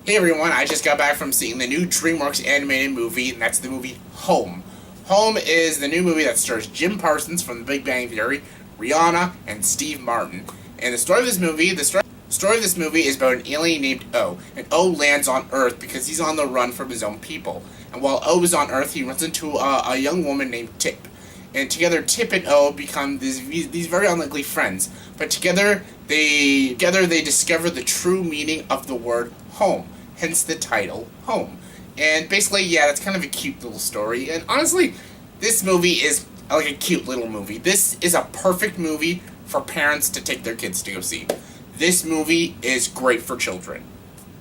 Hey everyone, I just got back from seeing the new Dreamworks animated movie, and that's the movie Home. Home is the new movie that stars Jim Parsons from The Big Bang Theory, Rihanna, and Steve Martin. And the story of this movie is about an alien named O, and O lands on Earth because he's on the run from his own people. And while O is on Earth, he runs into a young woman named Tip. And together, Tip and O become these very unlikely friends. But together they discover the true meaning of the word home. Hence the title, Home. And basically, yeah, that's kind of a cute little story. And honestly, this movie is like a cute little movie. This is a perfect movie for parents to take their kids to go see. This movie is great for children.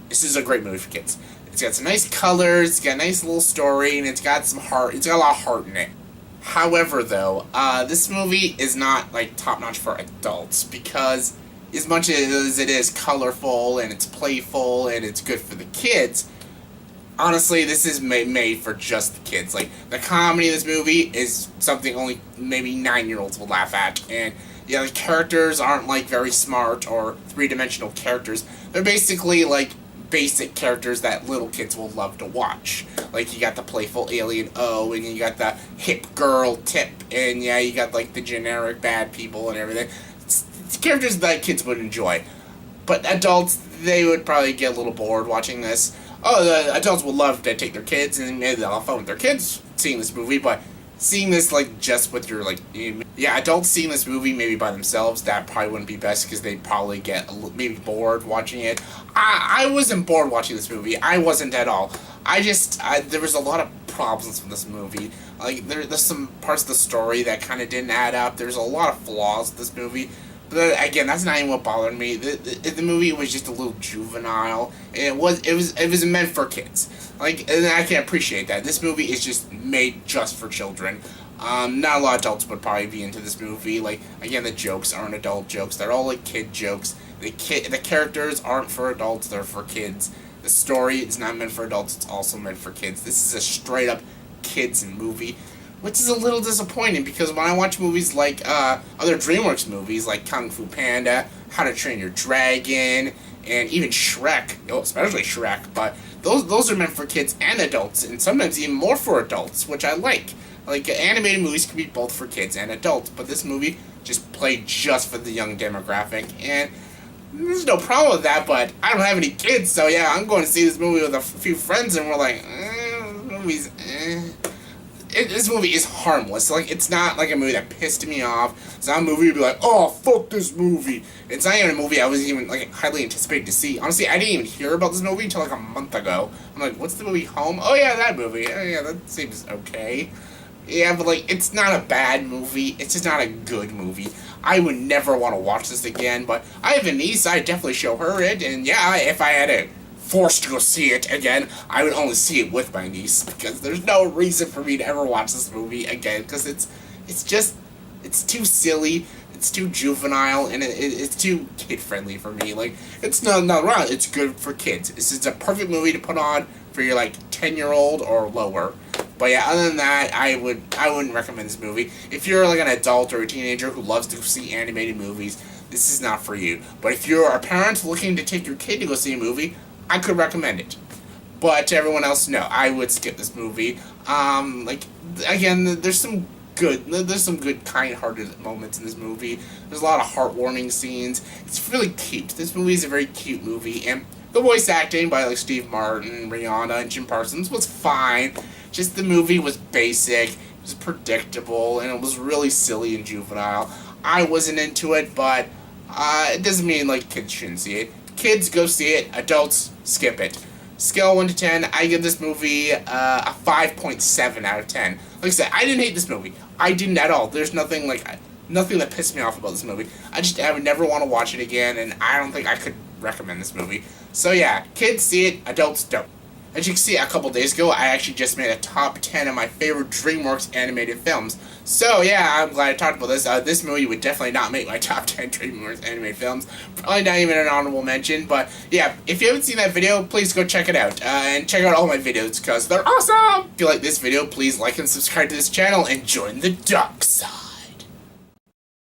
This is a great movie for kids. It's got some nice colors, it's got a nice little story, and it's got some heart. It's got a lot of heart in it. However, though, this movie is not like top-notch for adults because as much as it is colorful and it's playful and it's good for the kids, honestly, this is made for just the kids. Like, the comedy of this movie is something only maybe 9-year-olds will laugh at, and yeah, the characters aren't like very smart or three-dimensional characters. They're basically like basic characters that little kids will love to watch. Like, you got the playful alien O, and you got the hip girl Tip, and yeah, you got like the generic bad people and everything. It's characters that kids would enjoy. But adults, they would probably get a little bored watching this. Oh, the adults would love to take their kids, and maybe they'll have fun with their kids seeing this movie, but seeing this, like, just with your, like, yeah, adults seeing this movie maybe by themselves, that probably wouldn't be best, because they'd probably get maybe bored watching it. I wasn't bored watching this movie. I wasn't at all. There was a lot of problems with this movie. Like, there's some parts of the story that kind of didn't add up. There's a lot of flaws with this movie. But again, that's not even what bothered me. The movie was just a little juvenile. And it was meant for kids. Like, and I can appreciate that. This movie is just made just for children. Not a lot of adults would probably be into this movie. Like, again, the jokes aren't adult jokes. They're all like kid jokes. The characters aren't for adults. They're for kids. The story is not meant for adults. It's also meant for kids. This is a straight up kids movie, which is a little disappointing because when I watch movies like other Dreamworks movies like Kung Fu Panda, How to Train Your Dragon, and even Shrek, especially Shrek, but those are meant for kids and adults, and sometimes even more for adults, which I like. Like, animated movies can be both for kids and adults, but this movie just played just for the young demographic, and there's no problem with that, but I don't have any kids, so yeah, I'm going to see this movie with a few friends, and we're like, this movie is harmless. Like, it's not like a movie that pissed me off. It's not a movie you'd be like, oh, fuck this movie. It's not even a movie I was even, like, highly anticipated to see. Honestly, I didn't even hear about this movie until, like, a month ago. I'm like, what's the movie Home? Oh, yeah, that movie. Oh, yeah, that seems okay. Yeah, but, like, it's not a bad movie. It's just not a good movie. I would never want to watch this again, but I have a niece. I'd definitely show her it, and yeah, if I had it forced to go see it again, I would only see it with my niece, because there's no reason for me to ever watch this movie again, because it's too silly, it's too juvenile, and it's too kid-friendly for me. Like, it's not wrong, it's good for kids. This is a perfect movie to put on for your, like, 10-year-old or lower. But yeah, other than that, I wouldn't recommend this movie. If you're like an adult or a teenager who loves to see animated movies, this is not for you. But if you're a parent looking to take your kid to go see a movie, I could recommend it. But to everyone else, no, I would skip this movie. Like, again, there's some good kind-hearted moments in this movie. There's a lot of heartwarming scenes. It's really cute. This movie is a very cute movie, and the voice acting by like Steve Martin, Rihanna, and Jim Parsons was fine. Just the movie was basic, it was predictable, and it was really silly and juvenile. I wasn't into it, but it doesn't mean like kids shouldn't see it. Kids, go see it. Adults, skip it. Scale 1 to 10, I give this movie a 5.7 out of 10. Like I said, I didn't hate this movie. I didn't at all. There's nothing that pissed me off about this movie. I would never want to watch it again, and I don't think I could recommend this movie. So yeah, kids see it, adults don't. As you can see, a couple days ago, I actually just made a top 10 of my favorite DreamWorks animated films. So yeah, I'm glad I talked about this. This movie would definitely not make my top 10 DreamWorks animated films. Probably not even an honorable mention, but yeah, if you haven't seen that video, please go check it out. And check out all my videos, because they're awesome! If you like this video, please like and subscribe to this channel, and join the ducks.